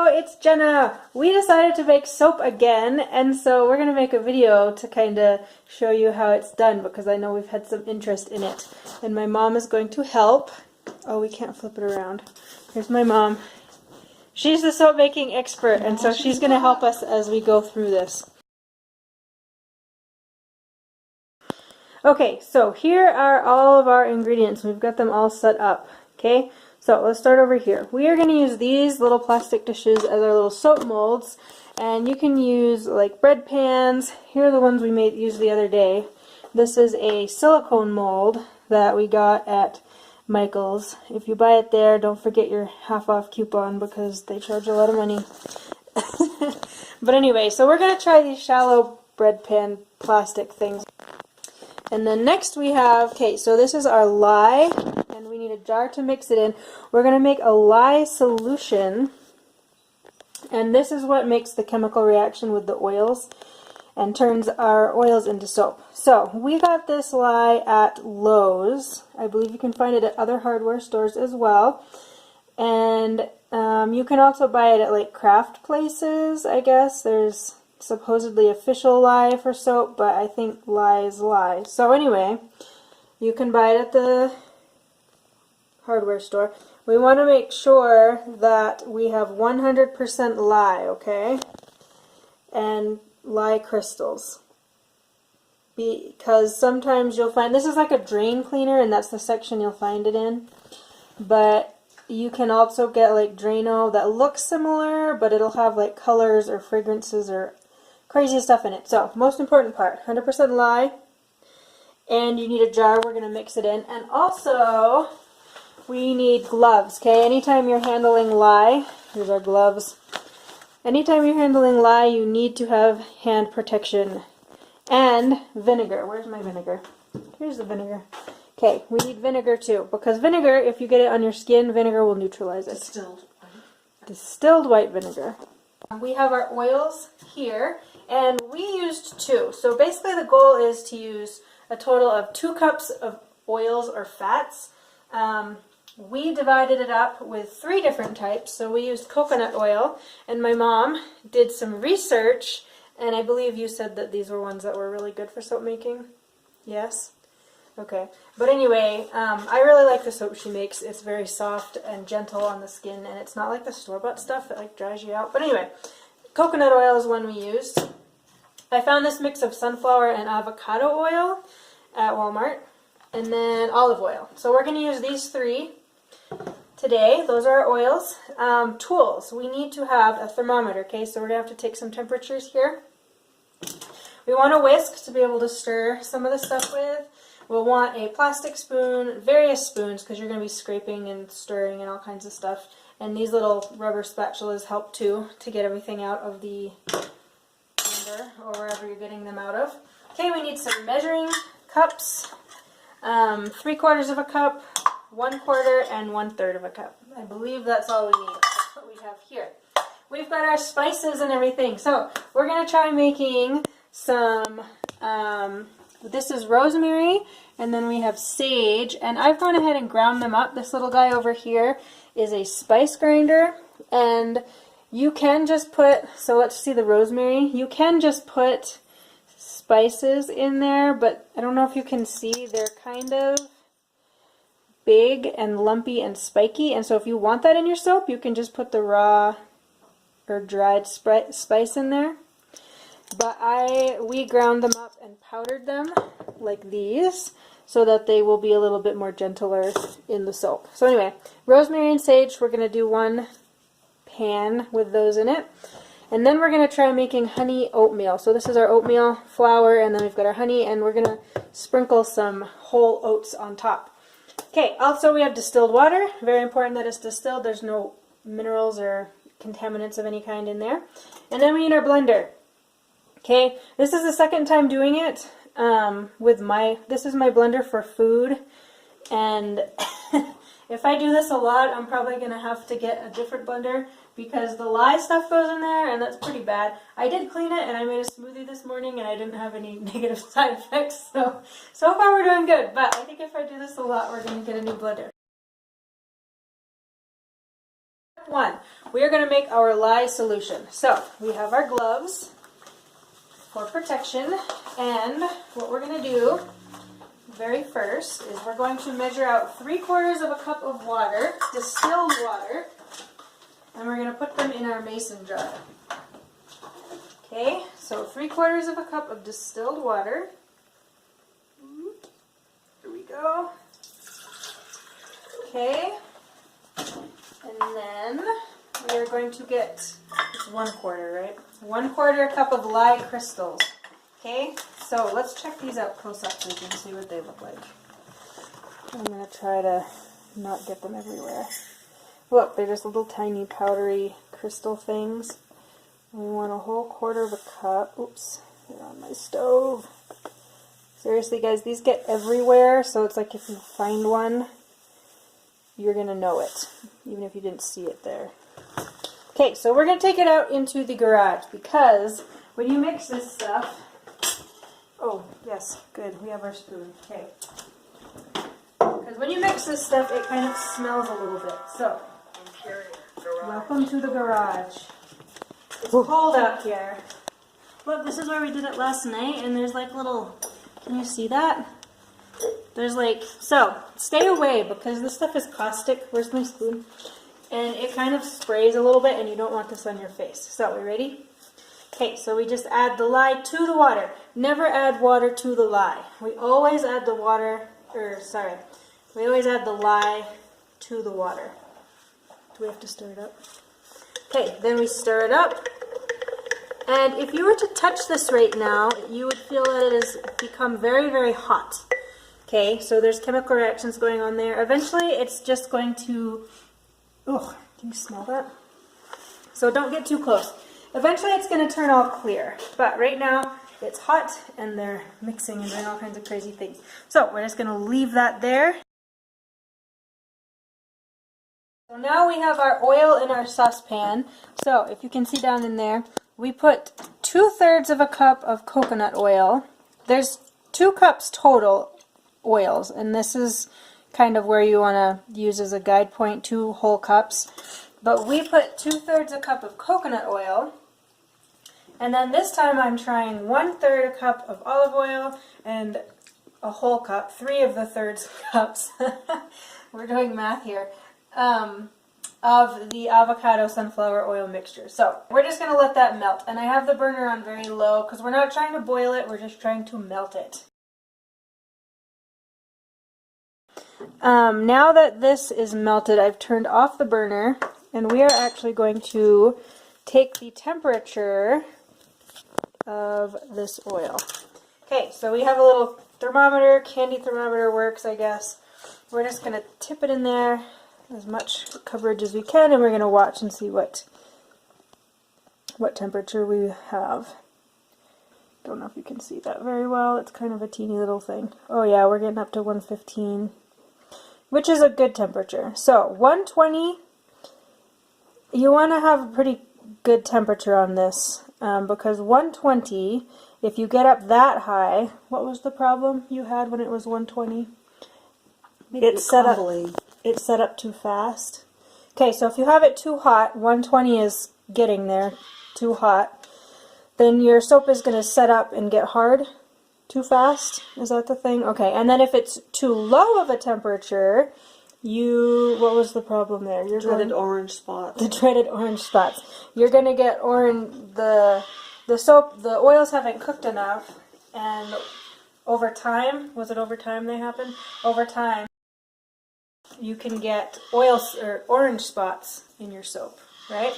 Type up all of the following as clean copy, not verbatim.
Hello, it's Jenna. We decided to make soap again, and so we're going to make a video to kind of show you how it's done because I know we've had some interest in it. And my mom is going to help. Oh, we can't flip it around. Here's my mom. She's the soap making expert, and so she's going to help us as we go through this. Okay, so here are all of our ingredients. We've got them all set up. Okay, so let's start over here. We are going to use these little plastic dishes as our little soap molds, and you can use like bread pans. Here are the ones we used the other day. This is a silicone mold that we got at Michael's. If you buy it there, don't forget your half-off coupon because they charge a lot of money. But anyway, so we're going to try these shallow bread pan plastic things. And then next we have, okay, so this is our lye, and we need a jar to mix it in. We're going to make a lye solution, and this is what makes the chemical reaction with the oils and turns our oils into soap. So we got this lye at Lowe's. I believe you can find it at other hardware stores as well. And you can also buy it at like craft places, I guess. There's supposedly official lye for soap, but I think lye is lye. So anyway, you can buy it at the hardware store. We want to make sure that we have 100% lye, okay? And lye crystals. Because sometimes you'll find, this is like a drain cleaner and that's the section you'll find it in. But you can also get like Drano that looks similar, but it'll have like colors or fragrances or crazy stuff in it. So, most important part, 100% lye, and you need a jar. We're going to mix it in. And also, we need gloves, okay? Anytime you're handling lye, here's our gloves. Anytime you're handling lye, you need to have hand protection. And vinegar. Where's my vinegar? Here's the vinegar. Okay, we need vinegar too, because vinegar, if you get it on your skin, vinegar will neutralize it. Distilled white vinegar. We have our oils here, and we used 2. So basically the goal is to use a total of 2 cups of oils or fats. We divided it up with 3 different types. So we used coconut oil, and my mom did some research, and I believe you said that these were ones that were really good for soap making. Yes? Okay. But anyway, I really like the soap she makes. It's very soft and gentle on the skin, and it's not like the store-bought stuff that like dries you out. But anyway, coconut oil is one we used. I found this mix of sunflower and avocado oil at Walmart, and then olive oil. So we're going to use these 3 today. Those are our oils. Tools. We need to have a thermometer, okay? So we're going to have to take some temperatures here. We want a whisk to be able to stir some of the stuff with. We'll want a plastic spoon, various spoons, because you're going to be scraping and stirring and all kinds of stuff. And these little rubber spatulas help too, to get everything out of the blender or wherever you're getting them out of. Okay, we need some measuring cups, 3/4 of a cup, 1/4, and 1/3 of a cup. I believe that's all we need. That's what we have here. We've got our spices and everything. So we're going to try making some, this is rosemary, and then we have sage, and I've gone ahead and ground them up. This little guy over here is a spice grinder, and you can just put, so let's see the rosemary, you can just put spices in there, but I don't know if you can see, they're kind of big and lumpy and spiky, and so if you want that in your soap, you can just put the raw or dried spice in there. But we ground them up and powdered them like these so that they will be a little bit more gentler in the soap. So anyway, rosemary and sage, we're going to do 1 pan with those in it. And then we're going to try making honey oatmeal. So this is our oatmeal flour, and then we've got our honey, and we're going to sprinkle some whole oats on top. Okay, also we have distilled water. Very important that it's distilled. There's no minerals or contaminants of any kind in there. And then we need our blender. Okay, this is the second time doing it this is my blender for food, and if I do this a lot, I'm probably going to have to get a different blender because the lye stuff goes in there, and that's pretty bad. I did clean it, and I made a smoothie this morning, and I didn't have any negative side effects, so far we're doing good, but I think if I do this a lot, we're going to get a new blender. step one. We are going to make our lye solution. So we have our gloves for protection, and what we're going to do very first is we're going to measure out 3/4 of a cup of water, distilled water, and we're going to put them in our mason jar. Okay, so 3/4 of a cup of distilled water. Here we go. Okay, and then we are going to get, it's 1/4, right? 1/4 cup of lye crystals. Okay, so let's check these out close up so you can see what they look like. I'm going to try to not get them everywhere. Look, they're just little tiny powdery crystal things. We want a whole 1/4 of a cup. Oops, they're on my stove. Seriously guys, these get everywhere, so it's like if you find one, you're going to know it, even if you didn't see it there. Okay, so we're going to take it out into the garage, because when you mix this stuff, oh yes, good, we have our spoon. Okay, because when you mix this stuff, it kind of smells a little bit. So, welcome to the garage. It's cold out here. Look, this is where we did it last night, and there's like little, can you see that? There's like, so, stay away, because this stuff is caustic. Where's my spoon? And it kind of sprays a little bit, and you don't want this on your face. So, we ready? Okay, so we just add the lye to the water. Never add water to the lye. We always add the water, we always add the lye to the water. Do we have to stir it up? Okay, then we stir it up. And if you were to touch this right now, you would feel that it has become very, very hot. Okay, so there's chemical reactions going on there. Eventually, it's just going to, ugh, can you smell that? So don't get too close. Eventually, it's going to turn all clear. But right now, it's hot, and they're mixing and doing all kinds of crazy things. So we're just going to leave that there. So now we have our oil in our saucepan. So if you can see down in there, we put 2/3 of a cup of coconut oil. There's 2 cups total oils, and this is kind of where you want to use as a guide point, 2 whole cups. But we put 2/3 a cup of coconut oil, and then this time I'm trying 1/3 a cup of olive oil and a whole cup, 3 of the thirds cups. We're doing math here. Of the avocado sunflower oil mixture. So we're just going to let that melt, and I have the burner on very low because we're not trying to boil it, we're just trying to melt it. Now that this is melted, I've turned off the burner, and we are actually going to take the temperature of this oil. Okay, so we have a little thermometer. Candy thermometer works, I guess. We're just going to tip it in there, as much coverage as we can, and we're going to watch and see what temperature we have. Don't know if you can see that very well. It's kind of a teeny little thing. Oh yeah, we're getting up to 115, which is a good temperature. So 120, you want to have a pretty good temperature on this, because 120, if you get up that high, what was the problem you had when it was 120? It's set up too fast. Okay, so if you have it too hot, 120 is getting there, too hot, then your soap is going to set up and get hard too fast. Is that the thing? Okay, and then if it's too low of a temperature, what was the problem there? Dreaded orange spots. The dreaded orange spots. You're going to get orange, the oils haven't cooked enough, and over time, was it over time they happen? Over time, you can get oils or orange spots in your soap, right?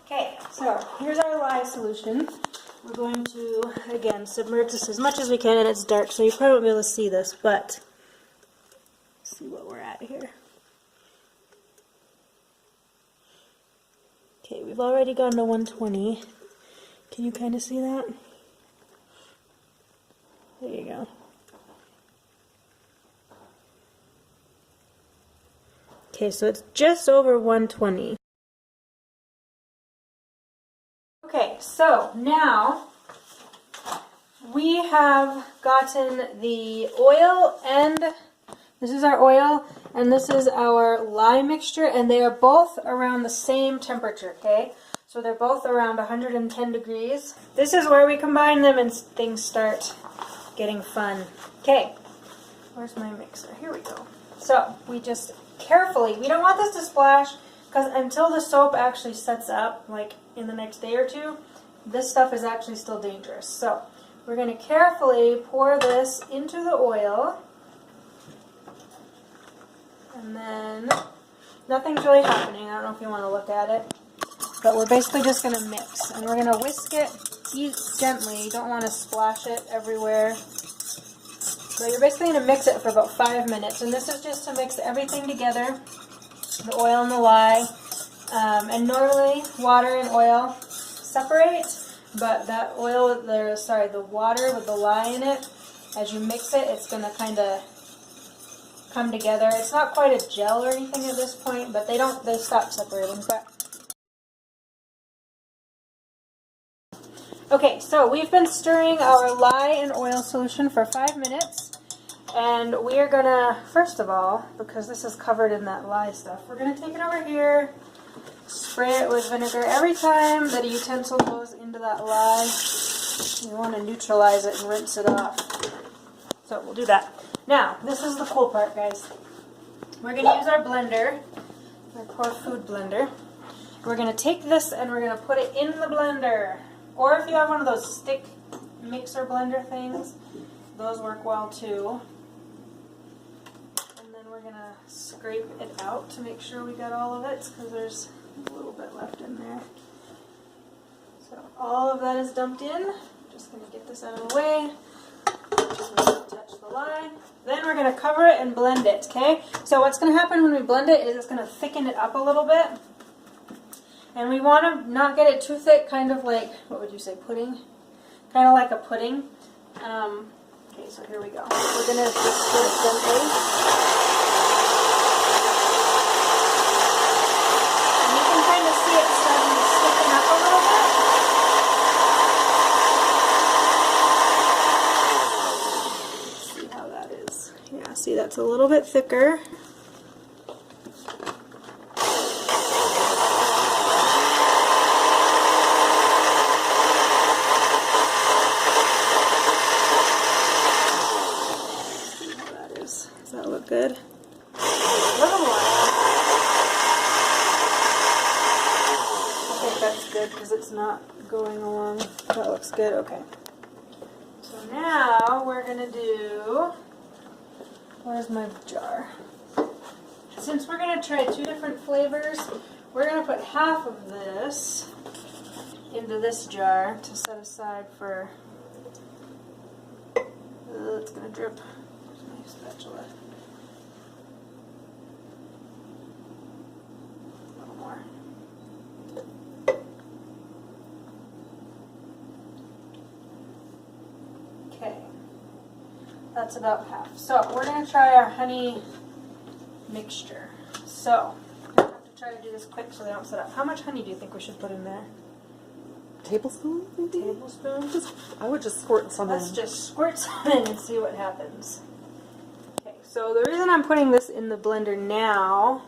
Okay, so here's our lye solution. We're going to, again, submerge this as much as we can, and it's dark, so you probably won't be able to see this, but let's see what we're at here. Okay, we've already gone to 120. Can you kind of see that? There you go. Okay, so it's just over 120. Okay, so now we have gotten the oil, and this is our oil, And this is our lye mixture, and they are both around the same temperature, okay? So they're both around 110 degrees. This is where we combine them and things start getting fun. Okay, where's my mixer? Here we go. So we just carefully, we don't want this to splash, because until the soap actually sets up, like in the next day or two, this stuff is actually still dangerous. So we're going to carefully pour this into the oil. And then nothing's really happening. I don't know if you want to look at it. But we're basically just going to mix. And we're going to whisk it gently. You don't want to splash it everywhere. So you're basically going to mix it for about 5 minutes. And this is just to mix everything together. The oil and the lye. And normally water and oil separate. But that oil, the water with the lye in it, as you mix it, it's going to kind of come together. It's not quite a gel or anything at this point, but they stop separating. But okay, so we've been stirring our lye and oil solution for 5 minutes, and we are gonna, first of all, because this is covered in that lye stuff, we're gonna take it over here, spray it with vinegar. Every time that a utensil goes into that lye, you want to neutralize it and rinse it off. So we'll do that. Now, this is the cool part, guys. We're going to use our blender, our core food blender. We're going to take this and we're going to put it in the blender. Or if you have one of those stick mixer blender things, those work well too. And then we're going to scrape it out to make sure we got all of it, because there's a little bit left in there. So all of that is dumped in. Just going to get this out of the way. Just not touch the lye. Then we're going to cover it and blend it, okay? So what's going to happen when we blend it is it's going to thicken it up a little bit. And we want to not get it too thick, kind of like, what would you say, pudding? Kind of like a pudding. Okay, so here we go. We're going to just stir it gently. And you can kind of see it starting to thicken up a little bit. Yeah, see, that's a little bit thicker. See how that is. Does that look good? A little more. I think that's good because it's not going along. That looks good. Okay. So now we're going to do... Where's my jar? Since we're going to try 2 different flavors, we're going to put half of this into this jar to set aside for... it's going to drip. There's my spatula. A little more. Okay. That's about half. So we're going to try our honey mixture. So I'm going to have to try to do this quick so they don't set up. How much honey do you think we should put in there? Tablespoon, maybe? Tablespoon? I would just squirt some in. Let's just squirt some in and see what happens. Okay, so the reason I'm putting this in the blender now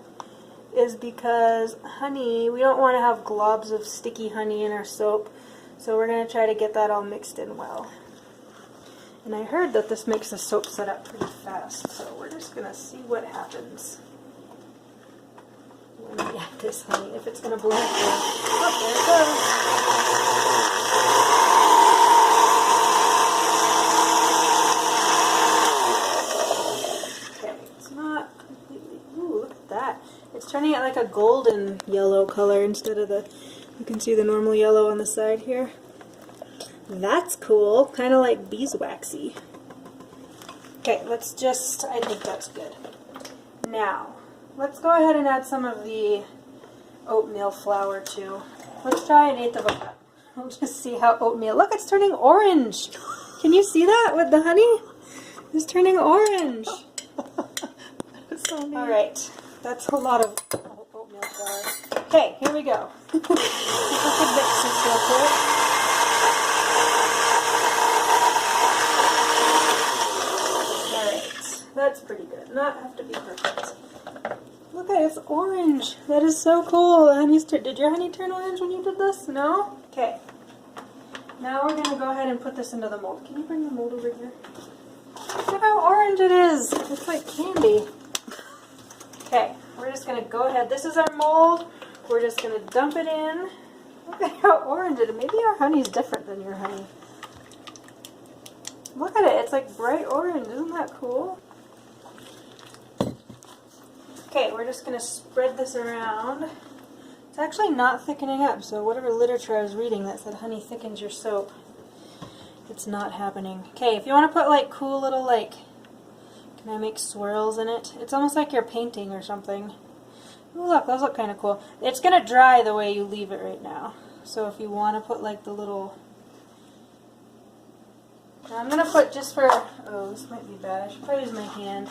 is because honey, we don't want to have globs of sticky honey in our soap. So we're going to try to get that all mixed in well. And I heard that this makes the soap set up pretty fast, so we're just going to see what happens when we add this honey, if it's going to blend. Oh, there it goes. Okay, it's not completely, ooh, look at that. It's turning it like a golden yellow color instead of the, you can see the normal yellow on the side here. That's cool, kind of like beeswaxy. Okay, let's just, I think that's good. Now, let's go ahead and add some of the oatmeal flour too. Let's try 1/8 of a cup. We'll just see how oatmeal, look, it's turning orange. Can you see that with the honey? It's turning orange. That's so neat. All right, that's a lot of oatmeal flour. Okay, here we go. If we could mix this real quick. That's pretty good. Not have to be perfect. it's orange. That is so cool. Did your honey turn orange when you did this? No? Okay. Now we're going to go ahead and put this into the mold. Can you bring the mold over here? Look at how orange it is. It's like candy. Okay, we're just going to go ahead. This is our mold. We're just going to dump it in. Look at how orange it is. Maybe our honey's different than your honey. Look at it. It's like bright orange. Isn't that cool? Okay, we're just going to spread this around. It's actually not thickening up, so whatever literature I was reading that said honey thickens your soap, it's not happening. Okay, if you want to put like cool little can I make swirls in it? It's almost like you're painting or something. Ooh, look, those look kind of cool. It's going to dry the way you leave it right now. So if you want to put like the little... Now I'm going to put just for... Oh, this might be bad. I should probably use my hand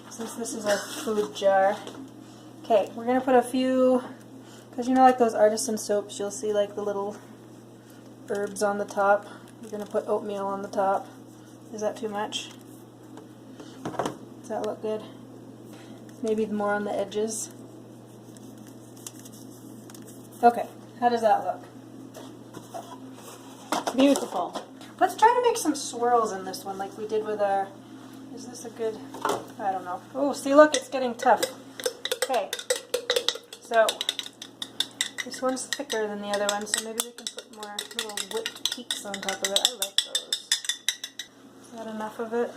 since this is our food jar. Okay, we're going to put a few... Because you know like those artisan soaps, you'll see like the little herbs on the top. We're going to put oatmeal on the top. Is that too much? Does that look good? Maybe more on the edges. Okay, how does that look? Beautiful. Let's try to make some swirls in this one like we did with our... Is this a good... I don't know. Oh, see look, it's getting tough. Okay, so... This one's thicker than the other one, so maybe we can put more little whipped peaks on top of it. I like those. Is that enough of it?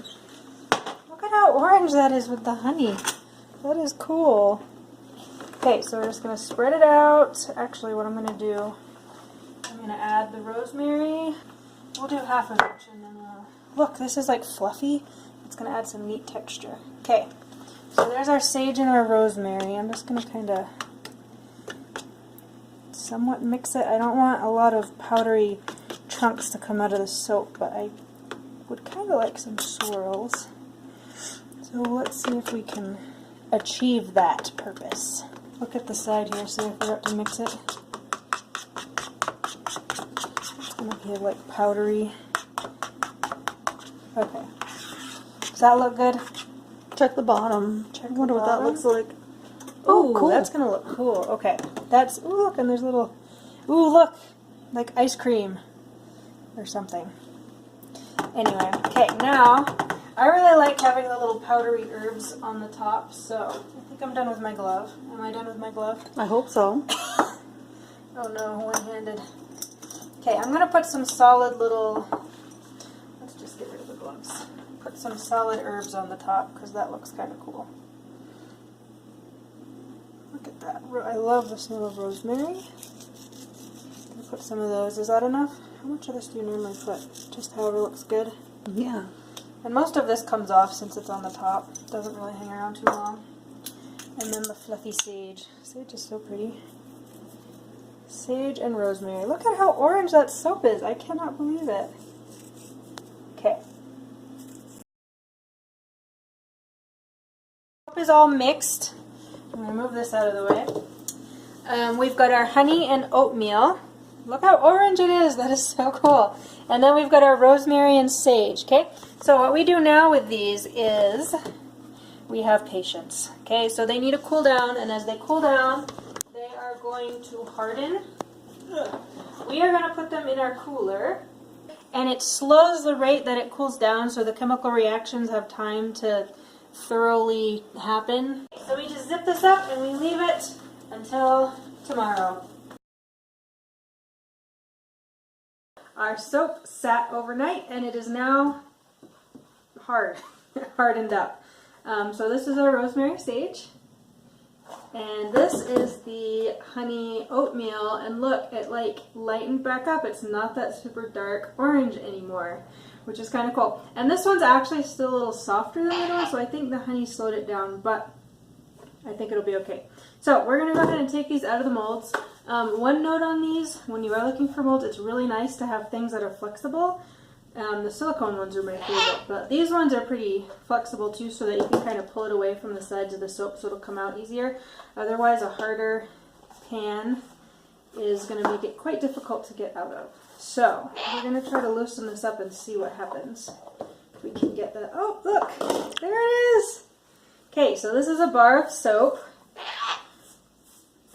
Look at how orange that is with the honey. That is cool. Okay, so we're just going to spread it out. Actually, what I'm going to do, I'm going to add the rosemary. We'll do half of each and then look, this is like fluffy. It's going to add some neat texture. Okay, so there's our sage and our rosemary. I'm just going to kind of somewhat mix it. I don't want a lot of powdery chunks to come out of the soap, but I would kind of like some swirls. So let's see if we can achieve that purpose. Look at the side here, so I forgot to mix it. It's going to be like powdery. Okay. Does that look good? Check the bottom. I wonder what that looks like. Oh, cool. That's going to look cool. Okay. That's, ooh, look, and there's little, ooh, look, like ice cream or something. Anyway, okay, now, I really like having the little powdery herbs on the top, so I think I'm done with my glove. Am I done with my glove? I hope so. Oh no, one-handed. Okay, I'm going to put some solid little, let's just get rid of the gloves. Put some solid herbs on the top, because that looks kind of cool. Look at that. I love the smell of rosemary. I'll put some of those. Is that enough? How much of this do you normally put? Just however looks good? Yeah. And most of this comes off since it's on the top. It doesn't really hang around too long. And then the fluffy sage. Sage is so pretty. Sage and rosemary. Look at how orange that soap is. I cannot believe it. Okay. Soap is all mixed. I'm going to move this out of the way. We've got our honey and oatmeal. Look how orange it is. That is so cool. And then we've got our rosemary and sage. Okay, so what we do now with these is we have patience. Okay, so they need to cool down, and as they cool down, they are going to harden. We are going to put them in our cooler, and it slows the rate that it cools down so the chemical reactions have time to thoroughly happen. So we just zip this up and we leave it until tomorrow. Our soap sat overnight and it is now hardened up. So this is our rosemary sage, and this is the honey oatmeal, and look, it like lightened back up. It's not that super dark orange anymore, which is kind of cool. And this one's actually still a little softer than the other one, so I think the honey slowed it down, but I think it'll be okay. So we're going to go ahead and take these out of the molds. One note on these, when you are looking for molds, it's really nice to have things that are flexible. The silicone ones are my favorite, but these ones are pretty flexible too, so that you can kind of pull it away from the sides of the soap so it'll come out easier. Otherwise, a harder pan is going to make it quite difficult to get out of. So we're going to try to loosen this up and see what happens. If we can get that. Oh, look, there it is. Okay, so this is a bar of soap.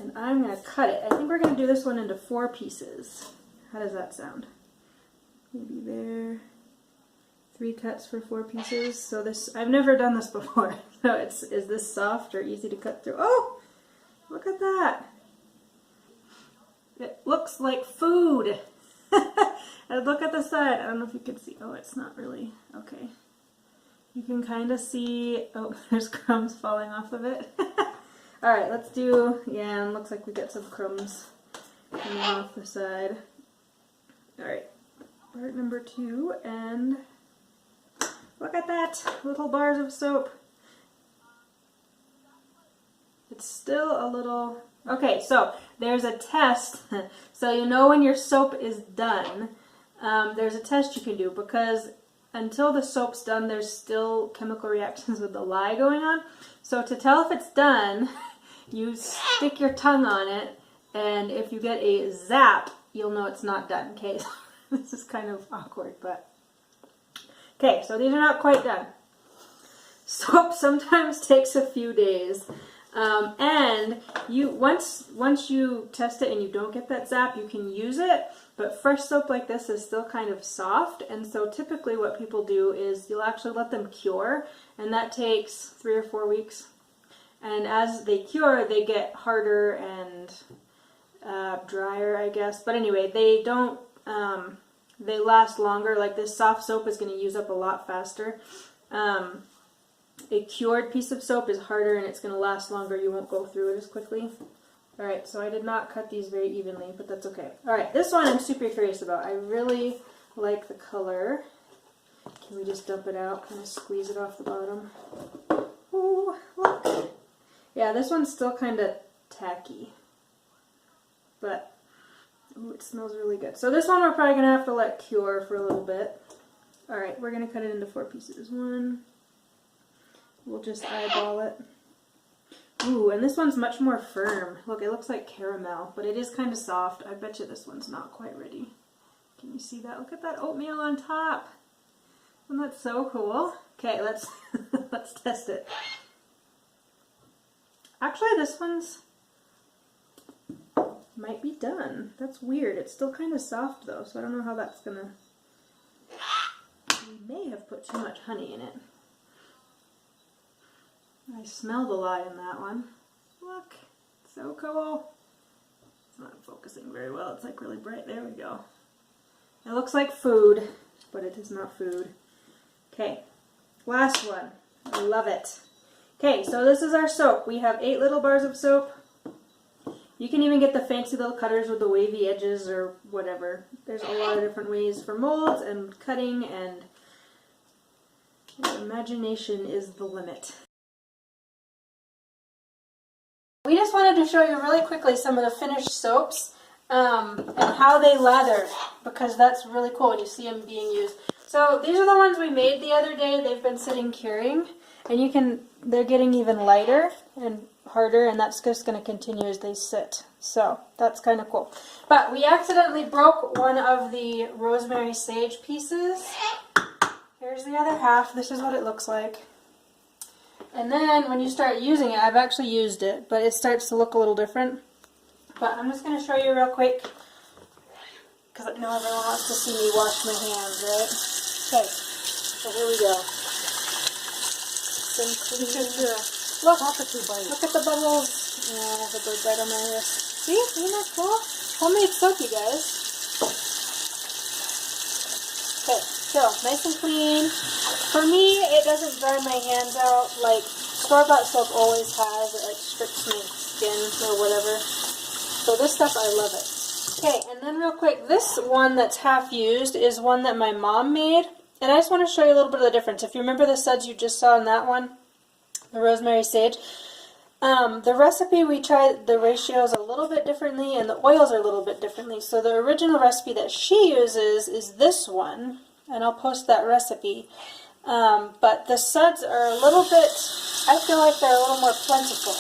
And I'm going to cut it. I think we're going to do this one into 4 pieces. How does that sound? Maybe there. 3 cuts for 4 pieces. So this, I've never done this before. So is this soft or easy to cut through? Oh, look at that. It looks like food. And look at the side. I don't know if you can see. Oh, it's not really. Okay. You can kind of see, oh, there's crumbs falling off of it. Alright, let's do, yeah, and looks like we got some crumbs coming off the side. Alright, part number 2, and look at that, little bars of soap. It's still a little, okay, so there's a test, so you know when your soap is done, there's a test you can do, because until the soap's done, there's still chemical reactions with the lye going on. So to tell if it's done, you stick your tongue on it, and if you get a zap, you'll know it's not done. Okay, this is kind of awkward, but okay, so these are not quite done. Soap sometimes takes a few days, and once you test it and you don't get that zap, you can use it. But fresh soap like this is still kind of soft, and so typically what people do is you'll actually let them cure, and that takes 3 or 4 weeks. And as they cure, they get harder and drier, I guess. But anyway, they don't, they last longer. Like this soft soap is going to use up a lot faster. A cured piece of soap is harder and it's going to last longer. You won't go through it as quickly. Alright, so I did not cut these very evenly, but that's okay. Alright, this one I'm super curious about. I really like the color. Can we just dump it out, kind of squeeze it off the bottom? Oh, look. Yeah, this one's still kind of tacky. But, ooh, it smells really good. So this one we're probably going to have to let cure for a little bit. Alright, we're going to cut it into 4 pieces. One. We'll just eyeball it. Ooh, and this one's much more firm. Look, it looks like caramel, but it is kind of soft. I bet you this one's not quite ready. Can you see that? Look at that oatmeal on top. Isn't that so cool? Okay, let's let's test it. Actually, this one's might be done. That's weird. It's still kind of soft though, so I don't know how that's gonna. We may have put too much honey in it. I smell the lye in that one. Look, so cool. It's not focusing very well. It's like really bright. There we go. It looks like food, but it is not food. Okay, last one. I love it. Okay, so this is our soap. We have 8 little bars of soap. You can even get the fancy little cutters with the wavy edges or whatever. There's a lot of different ways for molds and cutting, and your imagination is the limit. We just wanted to show you really quickly some of the finished soaps and how they lather, because that's really cool when you see them being used. So these are the ones we made the other day. They've been sitting curing, and they're getting even lighter and harder, and that's just going to continue as they sit. So that's kind of cool. But we accidentally broke one of the rosemary sage pieces. Here's the other half. This is what it looks like. And then when you start using it, I've actually used it, but it starts to look a little different. But I'm just going to show you real quick, because I know everyone wants to see me wash my hands, right? Okay, so here we go. Look at the bubbles. Yeah, the bird right on my wrist. See? Isn't that cool? Homemade soap, you guys. Okay, so nice and clean. For me, it doesn't dry my hands out like store-bought soap always has. It like strips my skin or whatever. So this stuff, I love it. Okay, and then real quick, this one that's half used is one that my mom made. And I just want to show you a little bit of the difference. If you remember the suds you just saw in that one, the rosemary sage, the recipe we tried the ratios a little bit differently, and the oils are a little bit differently. So the original recipe that she uses is this one, and I'll post that recipe. But the suds are a little bit, I feel like they're a little more plentiful.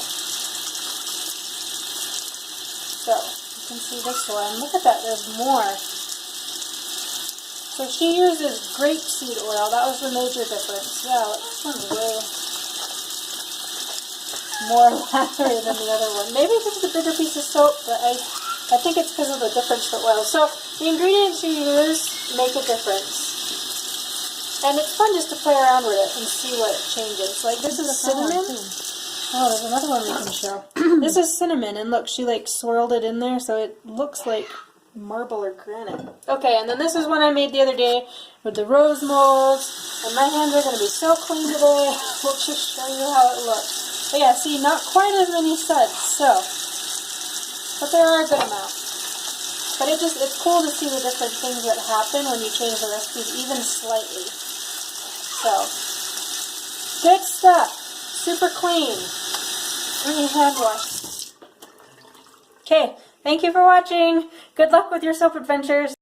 So you can see this one. Look at that, there's more. So she uses grapeseed oil. That was the major difference. Yeah, this one's way. more lathery than the other one. Maybe it's just a bigger piece of soap, but I think it's because of the difference for oil. So the ingredients you use make a difference. And it's fun just to play around with it and see what changes. Like this is cinnamon. Oh, there's another one we can show. This is cinnamon, and look, she like swirled it in there so it looks like marble or granite. Okay, and then this is one I made the other day with the rose molds. And my hands are going to be so clean today. We'll just show you how it looks. But yeah, see, not quite as many suds, but there are a good amount. But it's cool to see the different things that happen when you change the recipes, even slightly. So, good stuff. Super clean. Free hand wash. Okay, thank you for watching. Good luck with your soap adventures.